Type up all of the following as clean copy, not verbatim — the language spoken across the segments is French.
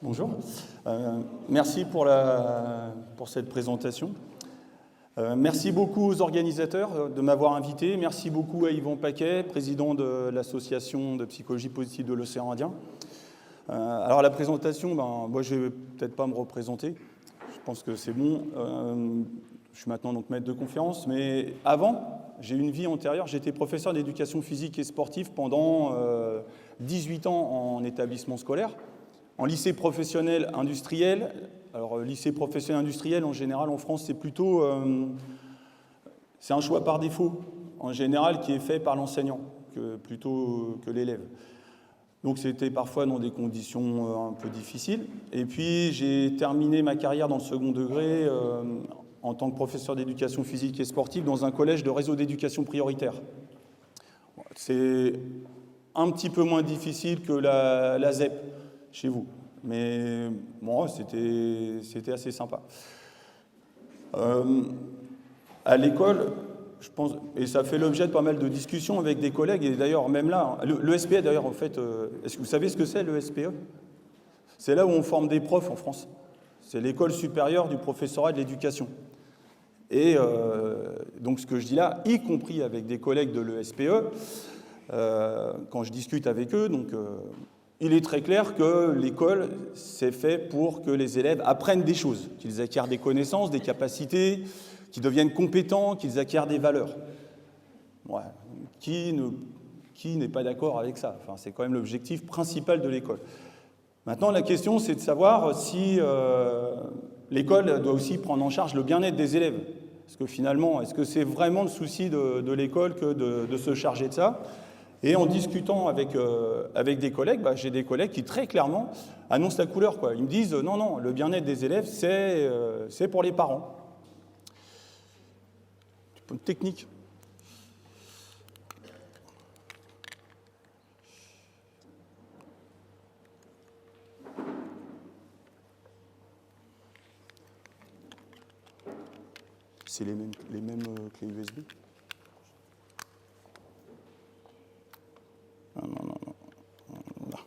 Bonjour. Merci pour cette présentation. Merci beaucoup aux organisateurs de m'avoir invité. Merci beaucoup à Yvan Paquet, président de l'association de psychologie positive de l'océan Indien. Alors la présentation, moi je ne vais peut-être pas me représenter. Je pense que c'est bon. Je suis maintenant donc maître de conférence. Mais avant, j'ai une vie antérieure. J'étais professeur d'éducation physique et sportive pendant 18 ans en établissement scolaire. En lycée professionnel industriel, alors lycée professionnel industriel en général en France c'est plutôt, c'est un choix par défaut en général qui est fait par l'enseignant plutôt que l'élève. Donc c'était parfois dans des conditions un peu difficiles. Et puis j'ai terminé ma carrière dans le second degré en tant que professeur d'éducation physique et sportive dans un collège de réseau d'éducation prioritaire. C'est un petit peu moins difficile que la ZEP chez vous. Mais bon, c'était assez sympa. À l'école, je pense, et ça fait l'objet de pas mal de discussions avec des collègues, et d'ailleurs même là, le SPE d'ailleurs en fait, est-ce que vous savez ce que c'est le SPE? C'est là où on forme des profs en France. C'est l'école supérieure du professorat de l'éducation. Et donc ce que je dis là, y compris avec des collègues de l'ESPE, quand je discute avec eux, donc il est très clair que l'école, c'est fait pour que les élèves apprennent des choses, qu'ils acquièrent des connaissances, des capacités, qu'ils deviennent compétents, qu'ils acquièrent des valeurs. Ouais. Qui n'est pas d'accord avec ça? Enfin, c'est quand même l'objectif principal de l'école. Maintenant, la question, c'est de savoir si l'école doit aussi prendre en charge le bien-être des élèves. Parce que finalement, est-ce que c'est vraiment le souci de l'école que de se charger de ça? Et en discutant avec des collègues, j'ai des collègues qui très clairement annoncent la couleur, quoi. Ils me disent non, le bien-être des élèves, c'est pour les parents. Un peu de technique. C'est les mêmes clés USB. Non. Là.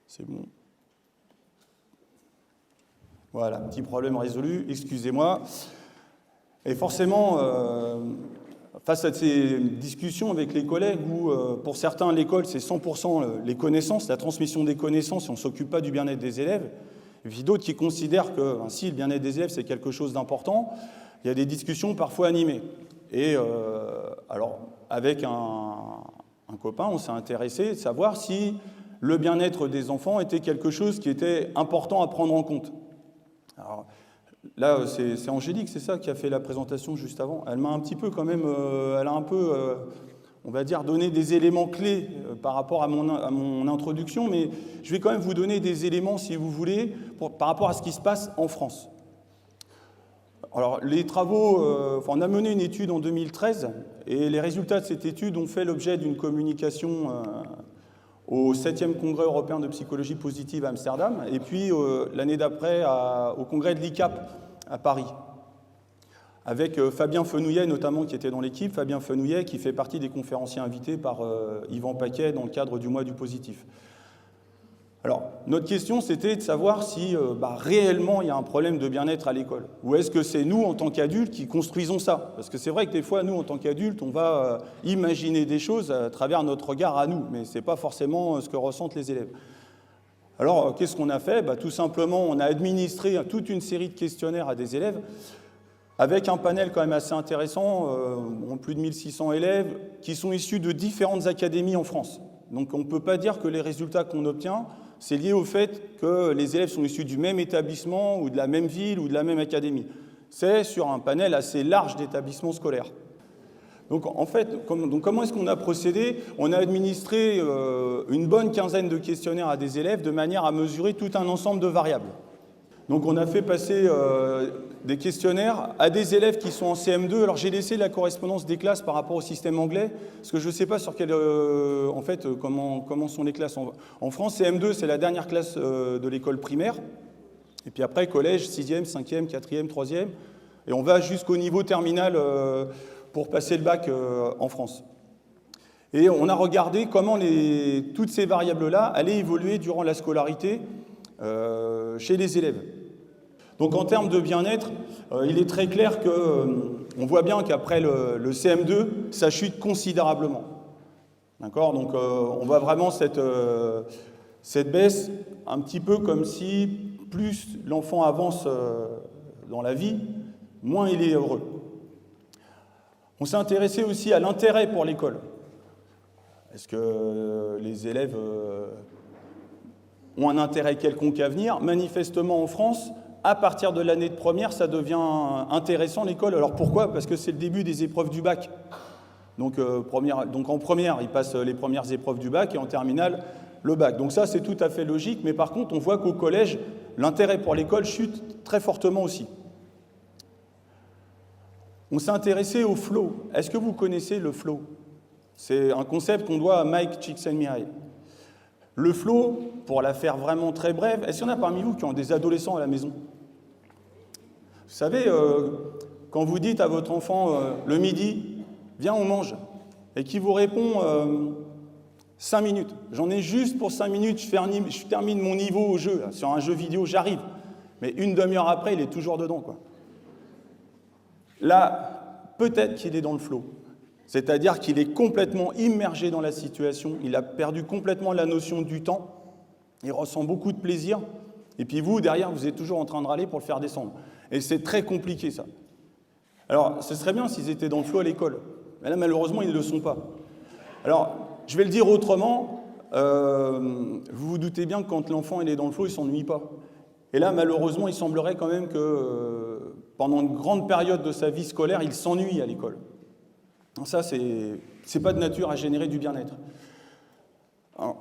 C'est bon. Voilà, petit problème résolu, excusez-moi. Et forcément, face à ces discussions avec les collègues où, pour certains, l'école, c'est 100% les connaissances, la transmission des connaissances, et on ne s'occupe pas du bien-être des élèves, et puis d'autres qui considèrent que si le bien-être des élèves, c'est quelque chose d'important, il y a des discussions parfois animées. Et alors, avec un copain, on s'est intéressé de savoir si le bien-être des enfants était quelque chose qui était important à prendre en compte. Alors, là, c'est Angélique, c'est ça, qui a fait la présentation juste avant. Elle m'a un petit peu quand même, elle a un peu, on va dire, donné des éléments clés par rapport à mon introduction, mais je vais quand même vous donner des éléments, si vous voulez, par rapport à ce qui se passe en France. Alors, les travaux, on a mené une étude en 2013, et les résultats de cette étude ont fait l'objet d'une communication au 7e Congrès européen de psychologie positive à Amsterdam, et puis l'année d'après au congrès de l'ICAP à Paris, avec Fabien Fenouillet notamment qui était dans l'équipe, Fabien Fenouillet qui fait partie des conférenciers invités par Yvan Paquet dans le cadre du mois du positif. Alors, notre question, c'était de savoir si réellement il y a un problème de bien-être à l'école. Ou est-ce que c'est nous, en tant qu'adultes, qui construisons ça? Parce que c'est vrai que des fois, nous, en tant qu'adultes, on va imaginer des choses à travers notre regard à nous, mais ce n'est pas forcément ce que ressentent les élèves. Alors, qu'est-ce qu'on a fait? Tout simplement, on a administré toute une série de questionnaires à des élèves, avec un panel quand même assez intéressant, plus de 1600 élèves, qui sont issus de différentes académies en France. Donc on ne peut pas dire que les résultats qu'on obtient, c'est lié au fait que les élèves sont issus du même établissement ou de la même ville ou de la même académie. C'est sur un panel assez large d'établissements scolaires. Donc en fait, comment est-ce qu'on a procédé? On a administré une bonne quinzaine de questionnaires à des élèves de manière à mesurer tout un ensemble de variables. Donc on a fait passer des questionnaires à des élèves qui sont en CM2. Alors j'ai laissé la correspondance des classes par rapport au système anglais, parce que je ne sais pas sur quel, comment sont les classes. En France, CM2, c'est la dernière classe de l'école primaire. Et puis après, collège, 6e, 5e, 4e, 3e. Et on va jusqu'au niveau terminal pour passer le bac en France. Et on a regardé comment toutes ces variables-là allaient évoluer durant la scolarité chez les élèves. Donc en termes de bien-être, il est très clair qu'on voit bien qu'après le CM2, ça chute considérablement. D'accord ? Donc on voit vraiment cette baisse, un petit peu comme si plus l'enfant avance dans la vie, moins il est heureux. On s'est intéressé aussi à l'intérêt pour l'école. Est-ce que les élèves ont un intérêt quelconque à venir ? Manifestement en France, à partir de l'année de première, ça devient intéressant l'école. Alors pourquoi ? Parce que c'est le début des épreuves du bac. Donc en première, ils passent les premières épreuves du bac et en terminale, le bac. Donc ça, c'est tout à fait logique. Mais par contre, on voit qu'au collège, l'intérêt pour l'école chute très fortement aussi. On s'est intéressé au flow. Est-ce que vous connaissez le flow ? C'est un concept qu'on doit à Mike Csikszentmihalyi. Le flow, pour la faire vraiment très brève, est-ce qu'il y en a parmi vous qui ont des adolescents à la maison ? Vous savez, quand vous dites à votre enfant le midi, viens on mange, et qu'il vous répond 5 minutes, j'en ai juste pour 5 minutes, je termine mon niveau au jeu, là, sur un jeu vidéo, j'arrive. Mais une demi-heure après, il est toujours dedans, quoi. Là, peut-être qu'il est dans le flow. C'est-à-dire qu'il est complètement immergé dans la situation, il a perdu complètement la notion du temps, il ressent beaucoup de plaisir, et puis vous, derrière, vous êtes toujours en train de râler pour le faire descendre. Et c'est très compliqué, ça. Alors, ce serait bien s'ils étaient dans le flow à l'école, mais là, malheureusement, ils ne le sont pas. Alors, je vais le dire autrement, vous vous doutez bien que quand l'enfant il est dans le flow, il ne s'ennuie pas. Et là, malheureusement, il semblerait quand même que pendant une grande période de sa vie scolaire, il s'ennuie à l'école. Ça, c'est pas de nature à générer du bien-être. Alors,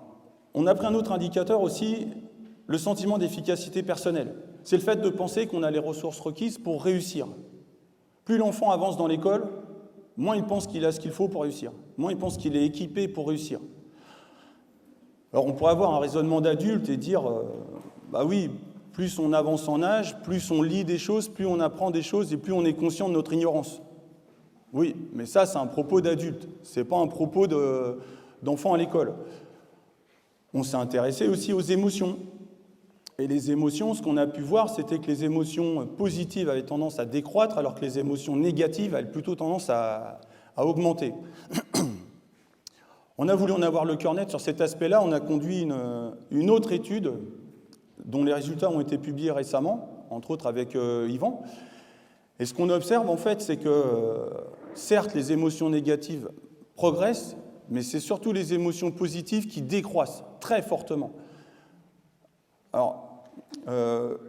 on a pris un autre indicateur aussi, le sentiment d'efficacité personnelle. C'est le fait de penser qu'on a les ressources requises pour réussir. Plus l'enfant avance dans l'école, moins il pense qu'il a ce qu'il faut pour réussir. Moins il pense qu'il est équipé pour réussir. Alors on pourrait avoir un raisonnement d'adulte et dire, bah oui, plus on avance en âge, plus on lit des choses, plus on apprend des choses et plus on est conscient de notre ignorance. Oui, mais ça, c'est un propos d'adulte. Ce n'est pas un propos d'enfant à l'école. On s'est intéressé aussi aux émotions. Et les émotions, ce qu'on a pu voir, c'était que les émotions positives avaient tendance à décroître, alors que les émotions négatives avaient plutôt tendance à augmenter. On a voulu en avoir le cœur net sur cet aspect-là. On a conduit une autre étude, dont les résultats ont été publiés récemment, entre autres avec Yvan. Et ce qu'on observe, en fait, c'est que, certes, les émotions négatives progressent, mais c'est surtout les émotions positives qui décroissent très fortement. Alors,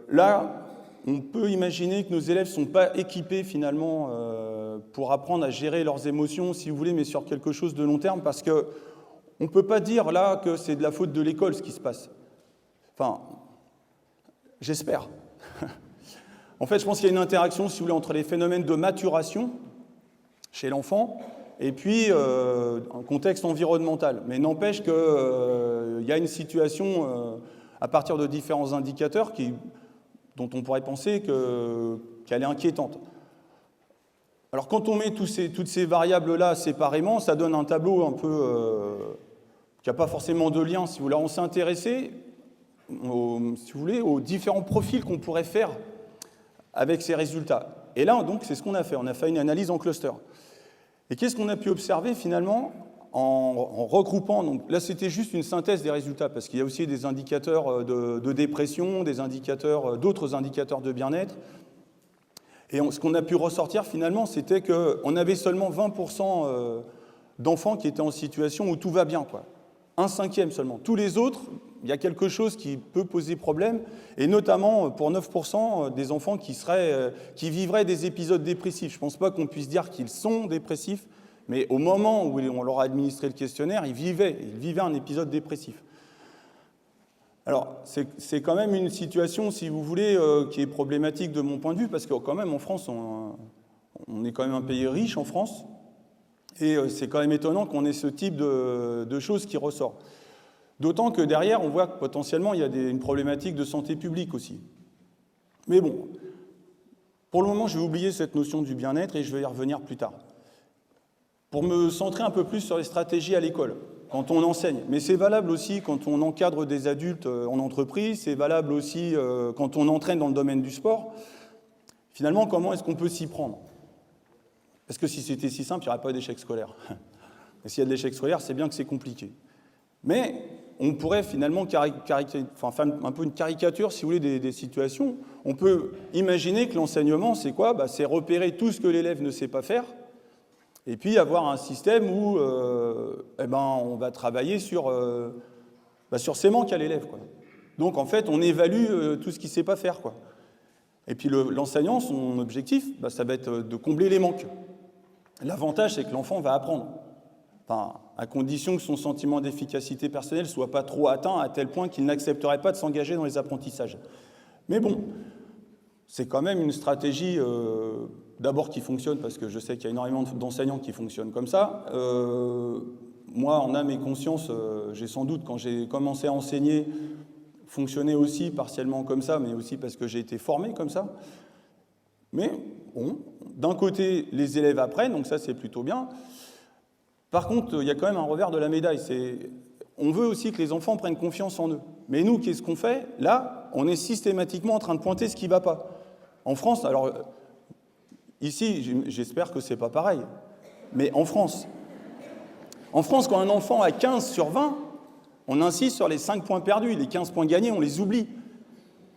là, on peut imaginer que nos élèves ne sont pas équipés, finalement, pour apprendre à gérer leurs émotions, si vous voulez, mais sur quelque chose de long terme, parce qu'on ne peut pas dire, là, que c'est de la faute de l'école, ce qui se passe. Enfin, j'espère. En fait, je pense qu'il y a une interaction, si vous voulez, entre les phénomènes de maturation chez l'enfant et puis un contexte environnemental. Mais n'empêche qu'il y a une situation, à partir de différents indicateurs, dont on pourrait penser qu'elle est inquiétante. Alors, quand on met toutes ces variables-là séparément, ça donne un tableau un peu qui n'a pas forcément de lien, si vous voulez. On s'est intéressé, si vous voulez, aux différents profils qu'on pourrait faire avec ces résultats. Et là, donc, c'est ce qu'on a fait. On a fait une analyse en cluster. Et qu'est-ce qu'on a pu observer, finalement, en regroupant... Donc, là, c'était juste une synthèse des résultats, parce qu'il y a aussi des indicateurs de dépression, d'autres indicateurs de bien-être. Et ce qu'on a pu ressortir, finalement, c'était qu'on avait seulement 20% d'enfants qui étaient en situation où tout va bien, quoi. 1/5 seulement. Tous les autres, il y a quelque chose qui peut poser problème, et notamment pour 9% des enfants qui vivraient des épisodes dépressifs. Je ne pense pas qu'on puisse dire qu'ils sont dépressifs, mais au moment où on leur a administré le questionnaire, ils vivaient un épisode dépressif. Alors, c'est quand même une situation, si vous voulez, qui est problématique de mon point de vue, parce que quand même, en France, on est quand même un pays riche, en France, et c'est quand même étonnant qu'on ait ce type de choses qui ressort. D'autant que derrière, on voit que potentiellement, il y a une problématique de santé publique aussi. Mais bon, Pour le moment, je vais oublier cette notion du bien-être et je vais y revenir plus tard. Pour me centrer un peu plus sur les stratégies à l'école, quand on enseigne. Mais c'est valable aussi quand on encadre des adultes en entreprise, c'est valable aussi quand on entraîne dans le domaine du sport. Finalement, comment est-ce qu'on peut s'y prendre? Parce que si c'était si simple, il n'y aurait pas d'échec scolaire. Et s'il y a de l'échec scolaire, c'est bien que c'est compliqué. Mais on pourrait finalement faire un peu une caricature, si vous voulez, des situations. On peut imaginer que l'enseignement, c'est quoi? C'est repérer tout ce que l'élève ne sait pas faire, et puis avoir un système où on va travailler sur ses manques à l'élève, quoi. Donc en fait, on évalue tout ce qu'il ne sait pas faire, quoi. Et puis l'enseignant, son objectif, ça va être de combler les manques. L'avantage, c'est que l'enfant va apprendre. À condition que son sentiment d'efficacité personnelle ne soit pas trop atteint à tel point qu'il n'accepterait pas de s'engager dans les apprentissages. Mais bon, c'est quand même une stratégie d'abord qui fonctionne, parce que je sais qu'il y a énormément d'enseignants qui fonctionnent comme ça. Moi, en âme et conscience, j'ai sans doute, quand j'ai commencé à enseigner, fonctionné aussi partiellement comme ça, mais aussi parce que j'ai été formé comme ça. Mais bon, d'un côté, les élèves apprennent, donc ça c'est plutôt bien. Par contre, il y a quand même un revers de la médaille. On veut aussi que les enfants prennent confiance en eux. Mais nous, qu'est-ce qu'on fait? Là, on est systématiquement en train de pointer ce qui ne va pas. En France, alors ici, j'espère que ce n'est pas pareil, mais en France, quand un enfant a 15 sur 20, on insiste sur les 5 points perdus. Les 15 points gagnés, on les oublie.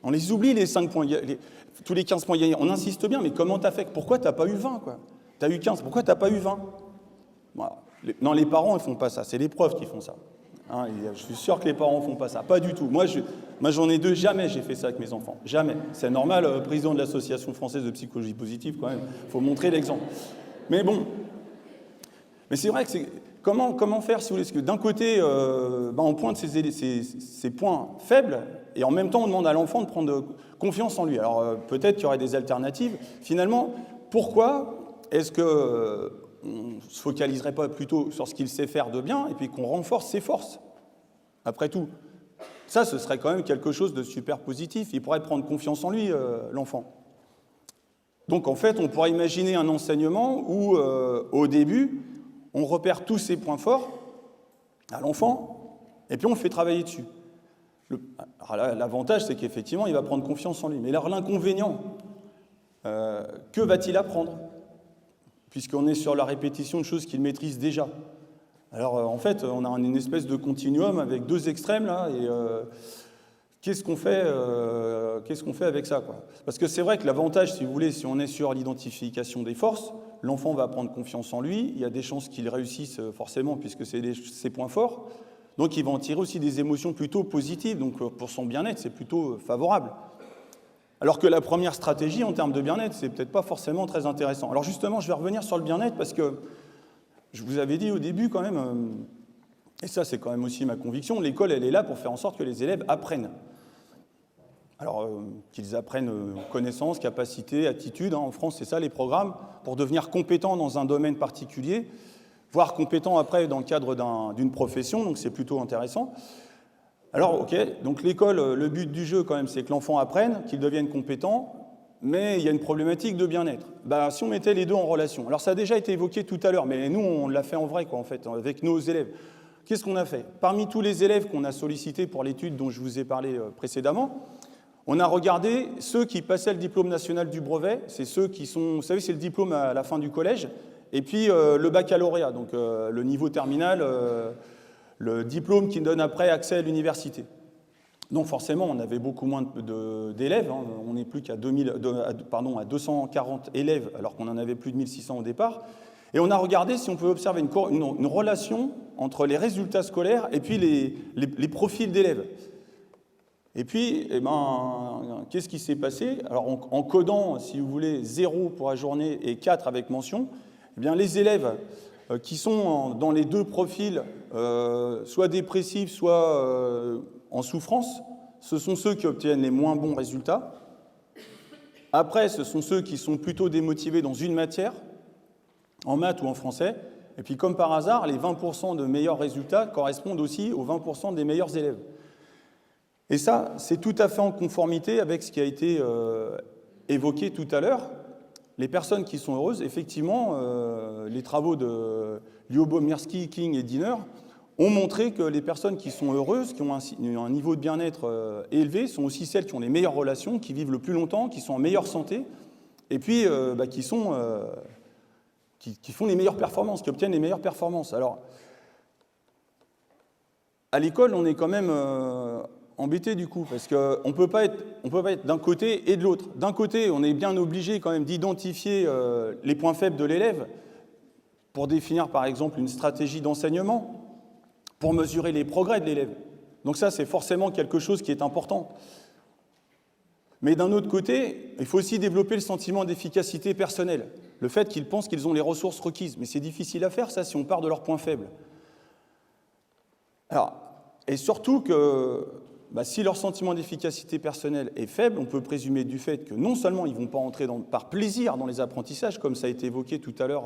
On les oublie, les 5 points, tous les 15 points gagnés. On insiste bien, mais comment tu as fait? Pourquoi tu n'as pas eu 20, quoi? Tu as eu 15, pourquoi tu n'as pas eu 20? Voilà. Non, les parents ne font pas ça, c'est les profs qui font ça. Hein, je suis sûr que les parents ne font pas ça, pas du tout. Moi j'en ai deux, jamais j'ai fait ça avec mes enfants, jamais. C'est normal, président de l'Association française de psychologie positive, quand même, il faut montrer l'exemple. Mais bon, mais c'est vrai que comment faire, si vous voulez, parce que d'un côté, on pointe ces points faibles, et en même temps on demande à l'enfant de prendre confiance en lui. Alors peut-être qu'il y aurait des alternatives. Finalement, pourquoi est-ce que on ne se focaliserait pas plutôt sur ce qu'il sait faire de bien et puis qu'on renforce ses forces? Après tout, ça, ce serait quand même quelque chose de super positif. Il pourrait prendre confiance en lui, l'enfant. Donc, en fait, on pourrait imaginer un enseignement où, au début, on repère tous ses points forts à l'enfant et puis on le fait travailler dessus. L'avantage, c'est qu'effectivement, il va prendre confiance en lui. Mais alors, l'inconvénient, que va-t-il apprendre? Puisqu'on est sur la répétition de choses qu'il maîtrise déjà. Alors, en fait, on a une espèce de continuum avec deux extrêmes, là, et qu'est-ce qu'on fait avec ça, quoi? Parce que c'est vrai que l'avantage, si vous voulez, si on est sur l'identification des forces, l'enfant va prendre confiance en lui, il y a des chances qu'il réussisse forcément, puisque c'est ses points forts, donc il va en tirer aussi des émotions plutôt positives, donc pour son bien-être, c'est plutôt favorable. Alors que la première stratégie, en termes de bien-être, c'est peut-être pas forcément très intéressant. Alors justement, je vais revenir sur le bien-être parce que je vous avais dit au début quand même, et ça c'est quand même aussi ma conviction, l'école elle est là pour faire en sorte que les élèves apprennent. Alors qu'ils apprennent connaissances, capacités, attitudes, hein, en France c'est ça les programmes, pour devenir compétents dans un domaine particulier, voire compétents après dans le cadre d'une profession, donc c'est plutôt intéressant. Alors, ok, donc l'école, le but du jeu, quand même, c'est que l'enfant apprenne, qu'il devienne compétent, mais il y a une problématique de bien-être. Si on mettait les deux en relation, alors ça a déjà été évoqué tout à l'heure, mais nous, on l'a fait en vrai, quoi, en fait, avec nos élèves. Qu'est-ce qu'on a fait? Parmi tous les élèves qu'on a sollicités pour l'étude dont je vous ai parlé précédemment, on a regardé ceux qui passaient le diplôme national du brevet, c'est ceux qui sont, vous savez, c'est le diplôme à la fin du collège, et puis le baccalauréat, donc le niveau terminal, le diplôme qui donne après accès à l'université. Donc forcément, on avait beaucoup moins d'élèves, hein. On n'est plus qu'à 240 élèves, alors qu'on en avait plus de 1600 au départ. Et on a regardé si on pouvait observer une relation entre les résultats scolaires et puis les profils d'élèves. Et puis, qu'est-ce qui s'est passé? Alors en codant, si vous voulez, 0 pour la journée et 4 avec mention, eh bien, les élèves qui sont dans les deux profils, soit dépressifs, soit en souffrance, ce sont ceux qui obtiennent les moins bons résultats. Après, ce sont ceux qui sont plutôt démotivés dans une matière, en maths ou en français. Et puis, comme par hasard, les 20% de meilleurs résultats correspondent aussi aux 20% des meilleurs élèves. Et ça, c'est tout à fait en conformité avec ce qui a été évoqué tout à l'heure, les personnes qui sont heureuses, effectivement, les travaux de Lyubomirsky, King et Diener ont montré que les personnes qui sont heureuses, qui ont un niveau de bien-être élevé, sont aussi celles qui ont les meilleures relations, qui vivent le plus longtemps, qui sont en meilleure santé, et puis qui font les meilleures performances, qui obtiennent les meilleures performances. Alors, à l'école, on est quand même embêté du coup, parce qu'on ne peut pas être d'un côté et de l'autre. D'un côté, on est bien obligé quand même d'identifier les points faibles de l'élève pour définir par exemple une stratégie d'enseignement, pour mesurer les progrès de l'élève. Donc ça, c'est forcément quelque chose qui est important. Mais d'un autre côté, il faut aussi développer le sentiment d'efficacité personnelle, le fait qu'ils pensent qu'ils ont les ressources requises. Mais c'est difficile à faire ça si on part de leurs points faibles. Alors, et surtout que si leur sentiment d'efficacité personnelle est faible, on peut présumer du fait que non seulement ils ne vont pas entrer par plaisir dans les apprentissages, comme ça a été évoqué tout à l'heure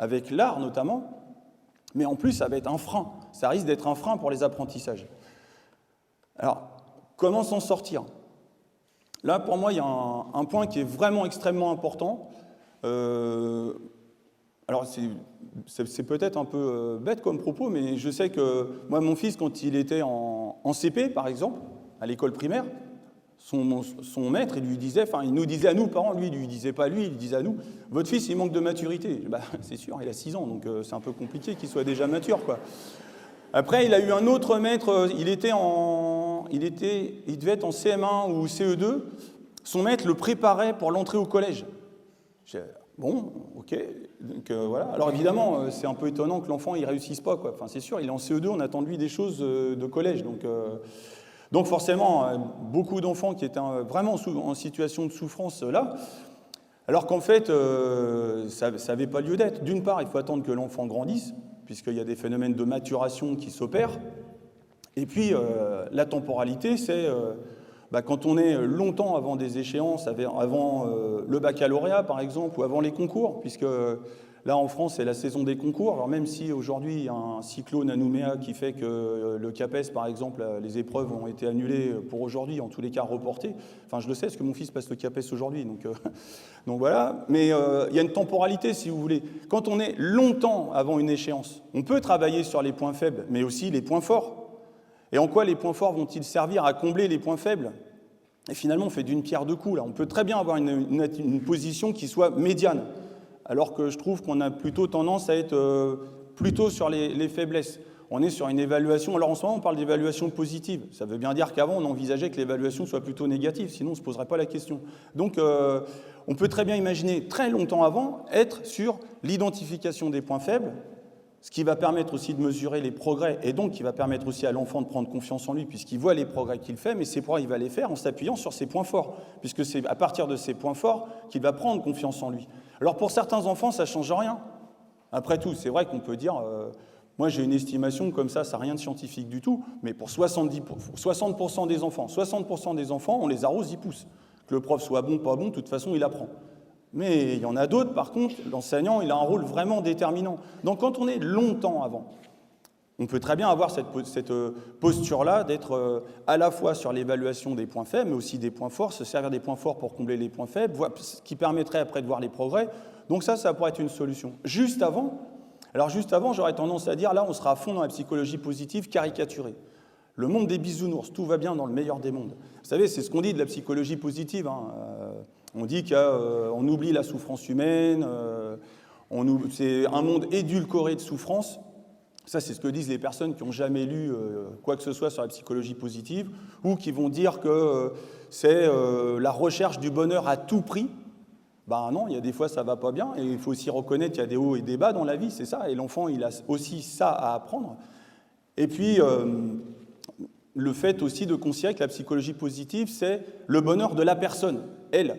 avec l'art notamment, mais en plus ça va être un frein, ça risque d'être un frein pour les apprentissages. Alors, comment s'en sortir ? Là, pour moi, il y a un point qui est vraiment extrêmement important. Alors, c'est peut-être un peu bête comme propos, mais je sais que moi, mon fils, quand il était en CP, par exemple, à l'école primaire, son maître, il nous disait à nous, parents, lui, il lui disait pas à lui, il disait à nous, votre fils, il manque de maturité. C'est sûr, il a 6 ans, donc c'est un peu compliqué qu'il soit déjà mature, quoi. Après, il a eu un autre maître, il devait être en CM1 ou CE2, son maître le préparait pour l'entrée au collège. Bon, ok, donc voilà. Alors évidemment, c'est un peu étonnant que l'enfant il réussisse pas, quoi. Enfin, c'est sûr, il est en CE2, on attend de lui des choses de collège, donc forcément, beaucoup d'enfants qui étaient vraiment en situation de souffrance là, alors qu'en fait, ça n'avait pas lieu d'être. D'une part, il faut attendre que l'enfant grandisse, puisqu'il y a des phénomènes de maturation qui s'opèrent. Et puis, la temporalité, c'est quand on est longtemps avant des échéances, avant le baccalauréat, par exemple, ou avant les concours, puisque là, en France, c'est la saison des concours. Alors même si aujourd'hui, il y a un cyclone à Nouméa qui fait que le CAPES, par exemple, les épreuves ont été annulées pour aujourd'hui, en tous les cas reportées. Enfin, je le sais, parce que mon fils passe le CAPES aujourd'hui, donc voilà. Mais il y a une temporalité, si vous voulez. Quand on est longtemps avant une échéance, on peut travailler sur les points faibles, mais aussi les points forts. Et en quoi les points forts vont-ils servir à combler les points faibles ? Et finalement, on fait d'une pierre deux coups. Là. On peut très bien avoir une position qui soit médiane, alors que je trouve qu'on a plutôt tendance à être plutôt sur les faiblesses. On est sur une évaluation. Alors en ce moment, on parle d'évaluation positive. Ça veut bien dire qu'avant, on envisageait que l'évaluation soit plutôt négative, sinon on ne se poserait pas la question. Donc, on peut très bien imaginer, très longtemps avant, être sur l'identification des points faibles, ce qui va permettre aussi de mesurer les progrès, et donc qui va permettre aussi à l'enfant de prendre confiance en lui, puisqu'il voit les progrès qu'il fait, mais ces progrès, il va les faire en s'appuyant sur ses points forts, puisque c'est à partir de ces points forts qu'il va prendre confiance en lui. Alors pour certains enfants, ça ne change rien. Après tout, c'est vrai qu'on peut dire, moi j'ai une estimation comme ça n'a rien de scientifique du tout, mais pour 60% des enfants, 60% des enfants, on les arrose, ils poussent. Que le prof soit bon, pas bon, de toute façon, il apprend. Mais il y en a d'autres, par contre, l'enseignant, il a un rôle vraiment déterminant. Donc quand on est longtemps avant, on peut très bien avoir cette posture-là d'être à la fois sur l'évaluation des points faibles, mais aussi des points forts, se servir des points forts pour combler les points faibles, ce qui permettrait après de voir les progrès. Donc ça pourrait être une solution. Juste avant, j'aurais tendance à dire, là, on sera à fond dans la psychologie positive caricaturée. Le monde des bisounours, tout va bien dans le meilleur des mondes. Vous savez, c'est ce qu'on dit de la psychologie positive, hein. On dit qu'on oublie la souffrance humaine, c'est un monde édulcoré de souffrance. Ça, c'est ce que disent les personnes qui n'ont jamais lu quoi que ce soit sur la psychologie positive, ou qui vont dire que c'est la recherche du bonheur à tout prix. Ben non, il y a des fois ça ne va pas bien, et il faut aussi reconnaître qu'il y a des hauts et des bas dans la vie, c'est ça, et l'enfant, il a aussi ça à apprendre. Et puis, le fait aussi de considérer que la psychologie positive, c'est le bonheur de la personne, elle.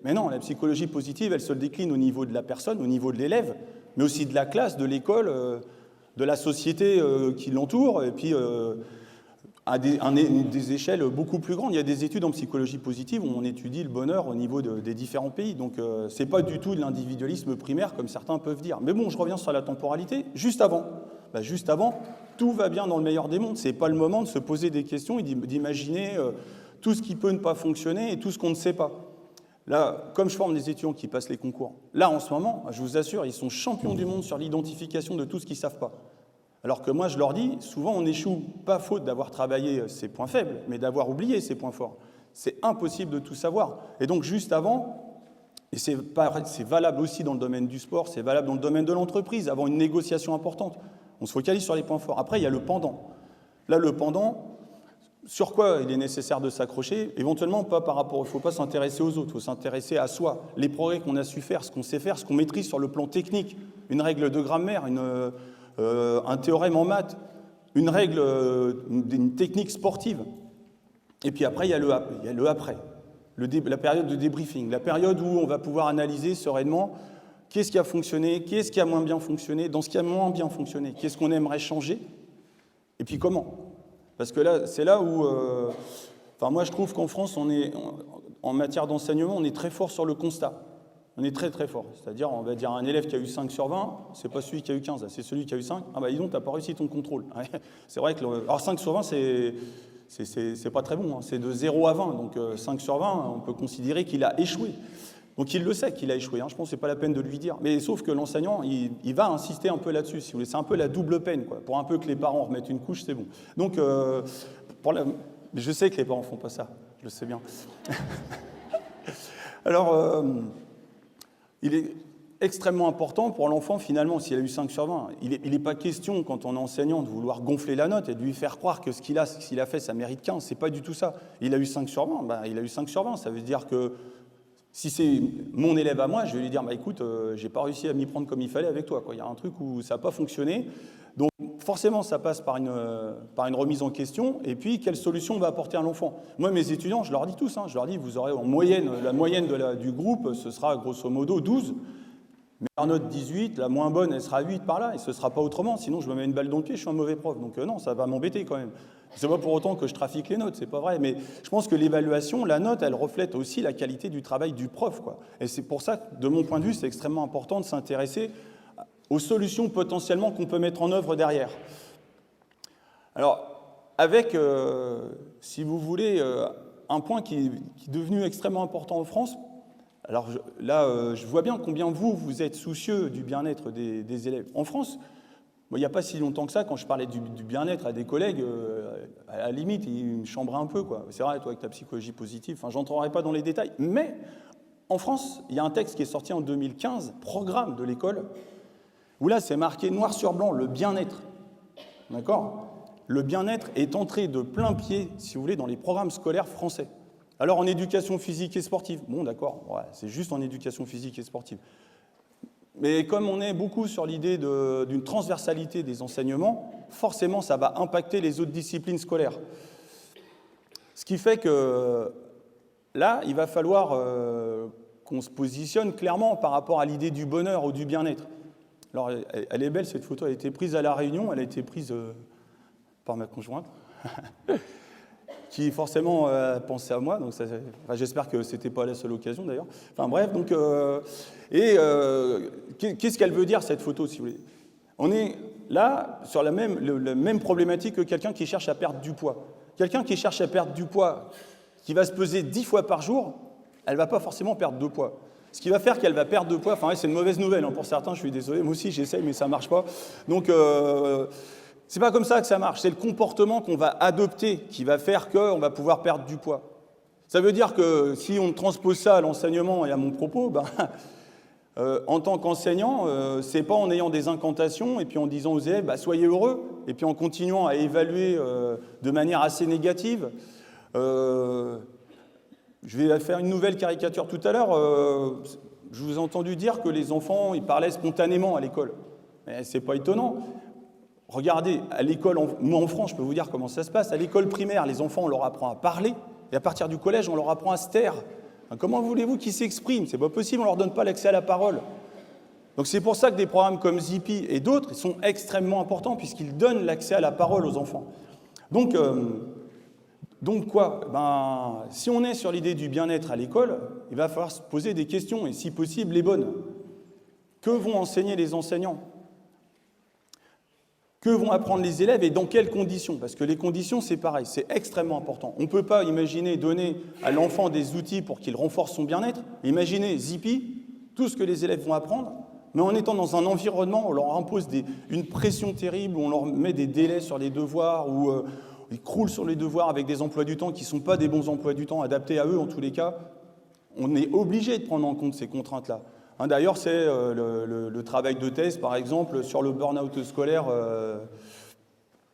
Mais non, la psychologie positive, elle se décline au niveau de la personne, au niveau de l'élève, mais aussi de la classe, de l'école, de la société qui l'entoure, et puis à des échelles beaucoup plus grandes. Il y a des études en psychologie positive où on étudie le bonheur au niveau des différents pays. Donc, ce n'est pas du tout de l'individualisme primaire, comme certains peuvent dire. Mais bon, je reviens sur la temporalité. Juste avant, tout va bien dans le meilleur des mondes. Ce n'est pas le moment de se poser des questions et d'imaginer tout ce qui peut ne pas fonctionner et tout ce qu'on ne sait pas. Là, comme je forme des étudiants qui passent les concours, là, en ce moment, je vous assure, ils sont champions du monde sur l'identification de tout ce qu'ils ne savent pas. Alors que moi, je leur dis, souvent, on échoue, pas faute d'avoir travaillé ses points faibles, mais d'avoir oublié ses points forts. C'est impossible de tout savoir. Et donc, juste avant, et c'est valable aussi dans le domaine du sport, c'est valable dans le domaine de l'entreprise, avant une négociation importante, on se focalise sur les points forts. Après, il y a le pendant. Là, le pendant, sur quoi il est nécessaire de s'accrocher? Éventuellement, pas par rapport, il ne faut pas s'intéresser aux autres, il faut s'intéresser à soi, les progrès qu'on a su faire, ce qu'on sait faire, ce qu'on maîtrise sur le plan technique, une règle de grammaire, un théorème en maths, une règle, une technique sportive. Et puis après, il y a le après, la période de débriefing, la période où on va pouvoir analyser sereinement qu'est-ce qui a fonctionné, qu'est-ce qui a moins bien fonctionné, dans ce qui a moins bien fonctionné, qu'est-ce qu'on aimerait changer, et puis comment. Parce que là, c'est là où... moi, je trouve qu'en France, en matière d'enseignement, on est très fort sur le constat. On est très, très fort. C'est-à-dire, on va dire un élève qui a eu 5 sur 20, c'est pas celui qui a eu 15, c'est celui qui a eu 5. Ah bah dis donc, t'as pas réussi ton contrôle. C'est vrai que... Alors 5 sur 20, c'est pas très bon, hein. C'est de 0 à 20. Donc 5 sur 20, on peut considérer qu'il a échoué. Donc il le sait qu'il a échoué, hein. Je pense que c'est pas la peine de lui dire. Mais sauf que l'enseignant, il va insister un peu là-dessus, si vous voulez. C'est un peu la double peine, quoi. Pour un peu que les parents remettent une couche, c'est bon. Donc, je sais que les parents font pas ça, je le sais bien. Alors, il est extrêmement important pour l'enfant, finalement, s'il a eu 5 sur 20. Il n'est pas question, quand on est enseignant, de vouloir gonfler la note et de lui faire croire que s'il a fait, ça mérite 15. C'est pas du tout ça. Il a eu 5 sur 20, il a eu 5 sur 20. Ça veut dire que si c'est mon élève à moi, je vais lui dire, écoute, j'ai pas réussi à m'y prendre comme il fallait avec toi, quoi. Il y a un truc où ça n'a pas fonctionné. Donc forcément, ça passe par une remise en question. Et puis, quelle solution on va apporter à l'enfant? Moi, mes étudiants, je leur dis tous, je leur dis, vous aurez en moyenne, la moyenne du groupe, ce sera grosso modo 12. Meilleure note 18, la moins bonne, elle sera 8 par là, et ce ne sera pas autrement. Sinon, je me mets une balle dans le pied, je suis un mauvais prof. Donc non, ça va m'embêter quand même. C'est pas pour autant que je trafique les notes, c'est pas vrai. Mais je pense que l'évaluation, la note, elle reflète aussi la qualité du travail du prof, quoi. Et c'est pour ça que, de mon point de vue, c'est extrêmement important de s'intéresser aux solutions potentiellement qu'on peut mettre en œuvre derrière. Alors, avec, si vous voulez, un point qui est devenu extrêmement important en France. Alors là, je vois bien combien vous êtes soucieux du bien-être des élèves. En France, il n'y a pas si longtemps que ça, quand je parlais du bien-être à des collègues, à la limite, ils me chambraient un peu, quoi. C'est vrai, toi, avec ta psychologie positive, je n'entrerai pas dans les détails. Mais en France, il y a un texte qui est sorti en 2015, programme de l'école, où là, c'est marqué noir sur blanc, le bien-être. D'accord? Le bien-être est entré de plein pied, si vous voulez, dans les programmes scolaires français. Alors, en éducation physique et sportive, bon, d'accord, ouais, c'est juste en éducation physique et sportive. Mais comme on est beaucoup sur l'idée d'une transversalité des enseignements, forcément, ça va impacter les autres disciplines scolaires. Ce qui fait que là, il va falloir qu'on se positionne clairement par rapport à l'idée du bonheur ou du bien-être. Alors, elle est belle, cette photo, elle a été prise à La Réunion, elle a été prise par ma conjointe. Qui forcément pensait à moi, donc j'espère que ce n'était pas la seule occasion d'ailleurs. Enfin bref, donc, qu'est-ce qu'elle veut dire cette photo, si vous voulez? On est là sur la même problématique que quelqu'un qui cherche à perdre du poids. Quelqu'un qui cherche à perdre du poids, qui va se peser 10 fois par jour, elle ne va pas forcément perdre de poids. Ce qui va faire qu'elle va perdre de poids, c'est une mauvaise nouvelle, hein, pour certains, je suis désolé, moi aussi j'essaye, mais ça ne marche pas. Donc, c'est pas comme ça que ça marche, c'est le comportement qu'on va adopter qui va faire qu'on va pouvoir perdre du poids. Ça veut dire que si on transpose ça à l'enseignement et à mon propos, en tant qu'enseignant, c'est pas en ayant des incantations et puis en disant aux élèves soyez heureux et puis en continuant à évaluer de manière assez négative. Je vais faire une nouvelle caricature tout à l'heure. Je vous ai entendu dire que les enfants ils parlaient spontanément à l'école. Mais c'est pas étonnant. Regardez, à l'école, moi en France, je peux vous dire comment ça se passe. À l'école primaire, les enfants, on leur apprend à parler, et à partir du collège, on leur apprend à se taire. Comment voulez-vous qu'ils s'expriment? C'est pas possible, on leur donne pas l'accès à la parole. Donc c'est pour ça que des programmes comme Zippy et d'autres sont extrêmement importants, puisqu'ils donnent l'accès à la parole aux enfants. Donc quoi? Si on est sur l'idée du bien-être à l'école, il va falloir se poser des questions, et si possible, les bonnes. Que vont enseigner les enseignants? Que vont apprendre les élèves et dans quelles conditions? Parce que les conditions, c'est pareil, c'est extrêmement important. On ne peut pas imaginer donner à l'enfant des outils pour qu'il renforce son bien-être. Imaginez Zippy, tout ce que les élèves vont apprendre, mais en étant dans un environnement où on leur impose une pression terrible, où on leur met des délais sur les devoirs, où ils croulent sur les devoirs avec des emplois du temps qui ne sont pas des bons emplois du temps, adaptés à eux en tous les cas, on est obligé de prendre en compte ces contraintes-là. D'ailleurs, c'est le travail de thèse, par exemple, sur le burn-out scolaire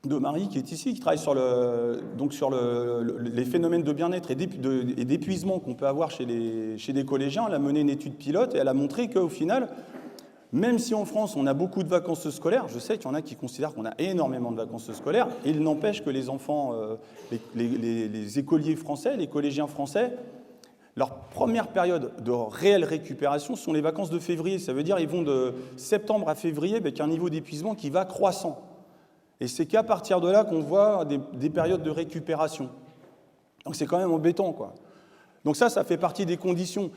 de Marie, qui est ici, qui travaille sur les phénomènes de bien-être et d'épuisement qu'on peut avoir chez des collégiens. Elle a mené une étude pilote et elle a montré qu'au final, même si en France, on a beaucoup de vacances scolaires, je sais qu'il y en a qui considèrent qu'on a énormément de vacances scolaires, il n'empêche que les enfants, les écoliers français, les collégiens français, leur première période de réelle récupération sont les vacances de février. Ça veut dire qu'ils vont de septembre à février avec un niveau d'épuisement qui va croissant. Et c'est qu'à partir de là qu'on voit des périodes de récupération. Donc c'est quand même embêtant, quoi. Donc ça fait partie des conditions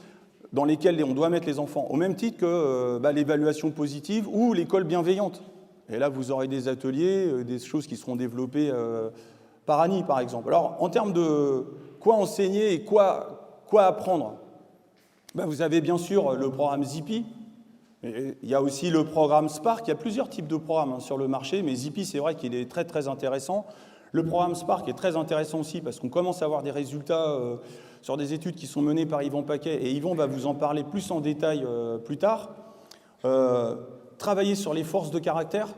dans lesquelles on doit mettre les enfants, au même titre que l'évaluation positive ou l'école bienveillante. Et là, vous aurez des ateliers, des choses qui seront développées par Annie, par exemple. Alors, en termes de quoi enseigner et quoi apprendre, vous avez bien sûr le programme Zippy. Il y a aussi le programme Spark. Il y a plusieurs types de programmes sur le marché, mais Zippy, c'est vrai qu'il est très, très intéressant. Le programme Spark est très intéressant aussi parce qu'on commence à avoir des résultats sur des études qui sont menées par Yvan Paquet, et Yvan va vous en parler plus en détail plus tard. Travailler sur les forces de caractère.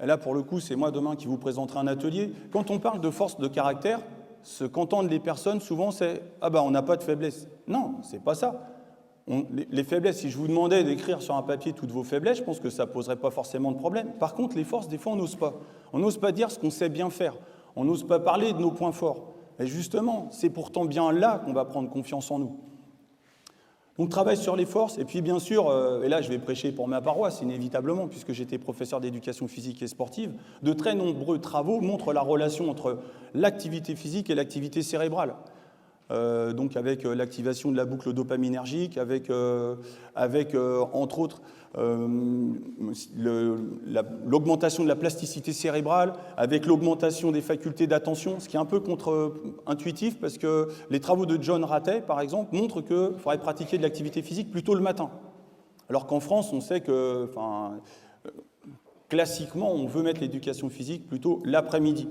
Et là, pour le coup, c'est moi demain qui vous présenterai un atelier. Quand on parle de forces de caractère, ce qu'entendent les personnes, souvent, c'est « Ah on n'a pas de faiblesse ». Non, c'est pas ça. Les faiblesses, si je vous demandais d'écrire sur un papier toutes vos faiblesses, je pense que ça ne poserait pas forcément de problème. Par contre, les forces, des fois, on n'ose pas. On n'ose pas dire ce qu'on sait bien faire. On n'ose pas parler de nos points forts. Et justement, c'est pourtant bien là qu'on va prendre confiance en nous. Donc, travail sur les forces. Et puis, bien sûr, et là, je vais prêcher pour ma paroisse, inévitablement, puisque j'étais professeur d'éducation physique et sportive, de très nombreux travaux montrent la relation entre l'activité physique et l'activité cérébrale. Donc avec l'activation de la boucle dopaminergique, avec entre autres l'augmentation de la plasticité cérébrale, avec l'augmentation des facultés d'attention, ce qui est un peu contre-intuitif parce que les travaux de John Ratey, par exemple, montrent qu'il faudrait pratiquer de l'activité physique plutôt le matin. Alors qu'en France, on sait que, classiquement, on veut mettre l'éducation physique plutôt l'après-midi.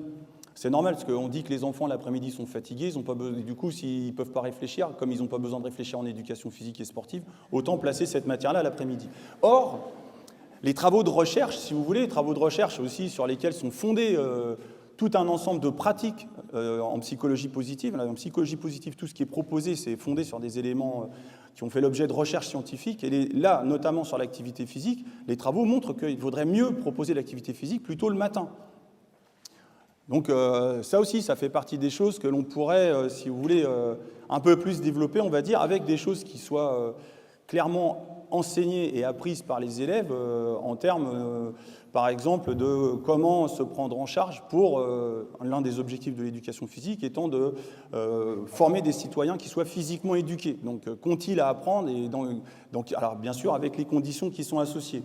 C'est normal, parce qu'on dit que les enfants, l'après-midi, sont fatigués, ils ont pas besoin, du coup, s'ils ne peuvent pas réfléchir, comme ils n'ont pas besoin de réfléchir en éducation physique et sportive, autant placer cette matière-là l'après-midi. Or, les travaux de recherche, si vous voulez, les travaux de recherche aussi sur lesquels sont fondés tout un ensemble de pratiques en psychologie positive. En psychologie positive, tout ce qui est proposé, c'est fondé sur des éléments qui ont fait l'objet de recherches scientifiques. Et là, notamment sur l'activité physique, les travaux montrent qu'il vaudrait mieux proposer l'activité physique plutôt le matin. Donc ça aussi, ça fait partie des choses que l'on pourrait, si vous voulez, un peu plus développer, on va dire, avec des choses qui soient clairement enseignées et apprises par les élèves en termes, par exemple, de comment se prendre en charge pour l'un des objectifs de l'éducation physique étant de former des citoyens qui soient physiquement éduqués. Donc, qu'ont-ils à apprendre alors, bien sûr, avec les conditions qui sont associées.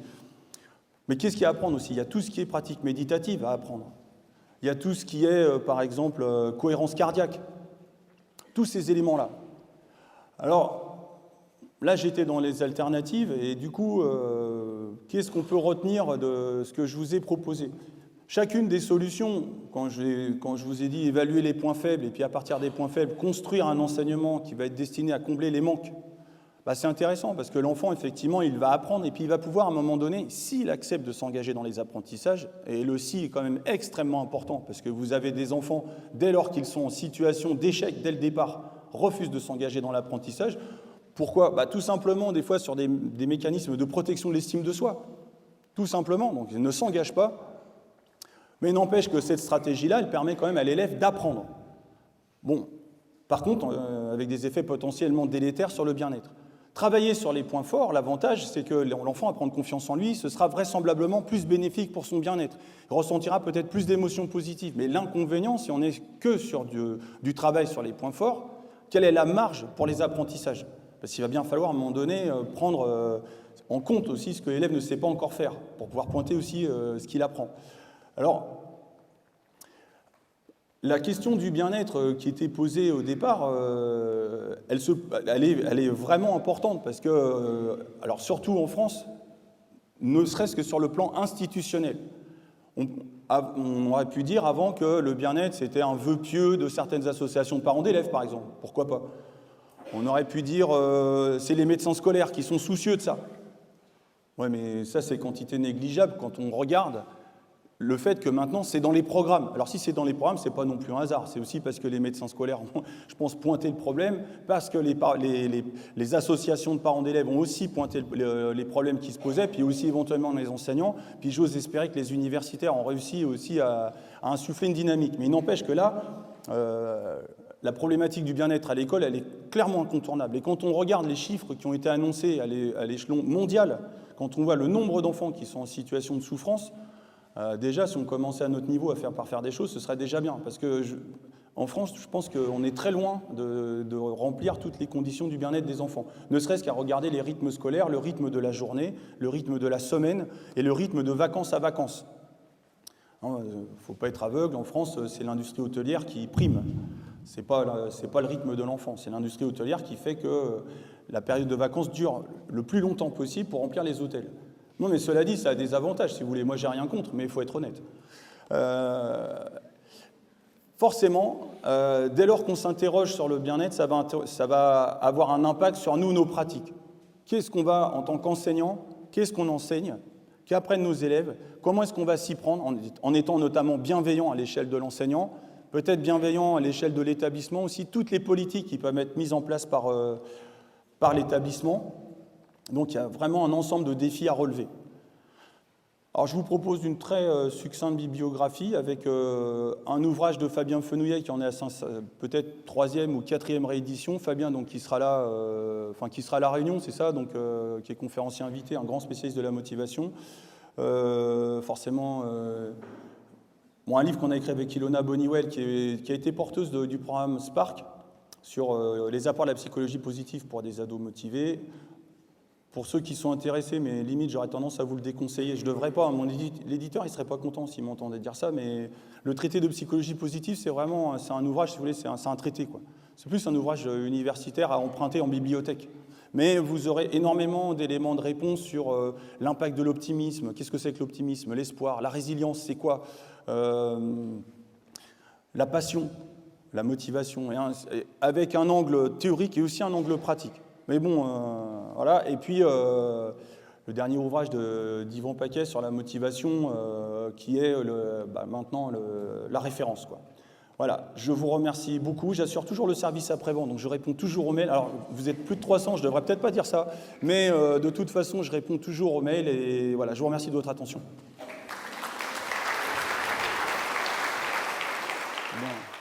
Mais qu'est-ce qu'il y a à apprendre aussi? Il y a tout ce qui est pratique méditative à apprendre. Il y a tout ce qui est, par exemple, cohérence cardiaque. Tous ces éléments-là. Alors, là, j'étais dans les alternatives et du coup, qu'est-ce qu'on peut retenir de ce que je vous ai proposé? Chacune des solutions, quand je vous ai dit évaluer les points faibles et puis à partir des points faibles, construire un enseignement qui va être destiné à combler les manques, c'est intéressant parce que l'enfant, effectivement, il va apprendre et puis il va pouvoir, à un moment donné, s'il accepte de s'engager dans les apprentissages, et le « si » est quand même extrêmement important parce que vous avez des enfants, dès lors qu'ils sont en situation d'échec dès le départ, refusent de s'engager dans l'apprentissage. Pourquoi? Tout simplement, des fois, sur des mécanismes de protection de l'estime de soi. Tout simplement, donc ils ne s'engagent pas. Mais n'empêche que cette stratégie-là, elle permet quand même à l'élève d'apprendre. Bon, par contre, avec des effets potentiellement délétères sur le bien-être. Travailler sur les points forts, l'avantage, c'est que l'enfant va prendre confiance en lui, ce sera vraisemblablement plus bénéfique pour son bien-être. Il ressentira peut-être plus d'émotions positives. Mais l'inconvénient, si on n'est que sur du travail sur les points forts, quelle est la marge pour les apprentissages? Parce qu'il va bien falloir, à un moment donné, prendre en compte aussi ce que l'élève ne sait pas encore faire, pour pouvoir pointer aussi ce qu'il apprend. Alors, la question du bien-être qui était posée au départ, elle est vraiment importante, parce que, alors surtout en France, ne serait-ce que sur le plan institutionnel. On aurait pu dire avant que le bien-être, c'était un vœu pieux de certaines associations de parents d'élèves, par exemple. Pourquoi pas? On aurait pu dire c'est les médecins scolaires qui sont soucieux de ça. Oui, mais ça, c'est quantité négligeable quand on regarde le fait que maintenant, c'est dans les programmes. Alors si c'est dans les programmes, ce n'est pas non plus un hasard. C'est aussi parce que les médecins scolaires ont, je pense, pointé le problème, parce que les associations de parents d'élèves ont aussi pointé les problèmes qui se posaient, puis aussi éventuellement les enseignants. Puis j'ose espérer que les universitaires ont réussi aussi à insuffler une dynamique. Mais il n'empêche que là, la problématique du bien-être à l'école, elle est clairement incontournable. Et quand on regarde les chiffres qui ont été annoncés à l'échelon mondial, quand on voit le nombre d'enfants qui sont en situation de souffrance, déjà, si on commençait à notre niveau par faire des choses, ce serait déjà bien. Parce que en France, je pense qu'on est très loin de remplir toutes les conditions du bien-être des enfants. Ne serait-ce qu'à regarder les rythmes scolaires, le rythme de la journée, le rythme de la semaine et le rythme de vacances à vacances. Il ne faut pas être aveugle. En France, c'est l'industrie hôtelière qui prime. Ce n'est pas le rythme de l'enfant. C'est l'industrie hôtelière qui fait que la période de vacances dure le plus longtemps possible pour remplir les hôtels. Non, mais cela dit, ça a des avantages, si vous voulez. Moi, j'ai rien contre, mais il faut être honnête. Forcément, dès lors qu'on s'interroge sur le bien-être, ça va avoir un impact sur nous, nos pratiques. Qu'est-ce qu'on va, en tant qu'enseignant, qu'est-ce qu'on enseigne? Qu'apprennent nos élèves? Comment est-ce qu'on va s'y prendre, en étant notamment bienveillant à l'échelle de l'enseignant, peut-être bienveillant à l'échelle de l'établissement aussi, toutes les politiques qui peuvent être mises en place par l'établissement. Donc il y a vraiment un ensemble de défis à relever. Alors je vous propose une très succincte bibliographie avec un ouvrage de Fabien Fenouillet qui en est à peut-être 3e ou 4e réédition. Fabien, donc, qui sera là, qui sera à La Réunion, c'est ça, donc, qui est conférencier invité, un grand spécialiste de la motivation. Forcément, un livre qu'on a écrit avec Ilona Boniwell qui a été porteuse du programme Spark sur les apports de la psychologie positive pour des ados motivés. Pour ceux qui sont intéressés, mais limite, j'aurais tendance à vous le déconseiller. Je ne devrais pas, l'éditeur, il ne serait pas content s'il m'entendait dire ça, mais le traité de psychologie positive, c'est un ouvrage, si vous voulez, c'est un traité, quoi. C'est plus un ouvrage universitaire à emprunter en bibliothèque. Mais vous aurez énormément d'éléments de réponse sur l'impact de l'optimisme. Qu'est-ce que c'est que l'optimisme? L'espoir, la résilience, c'est quoi? La passion, la motivation, avec un angle théorique et aussi un angle pratique. Mais bon, voilà. Et puis, le dernier ouvrage d'Yvan Paquet sur la motivation, qui est maintenant la référence, quoi. Voilà, je vous remercie beaucoup. J'assure toujours le service après-vente, donc je réponds toujours aux mails. Alors, vous êtes plus de 300, je ne devrais peut-être pas dire ça, mais de toute façon, je réponds toujours aux mails. Et voilà, je vous remercie de votre attention. Bien.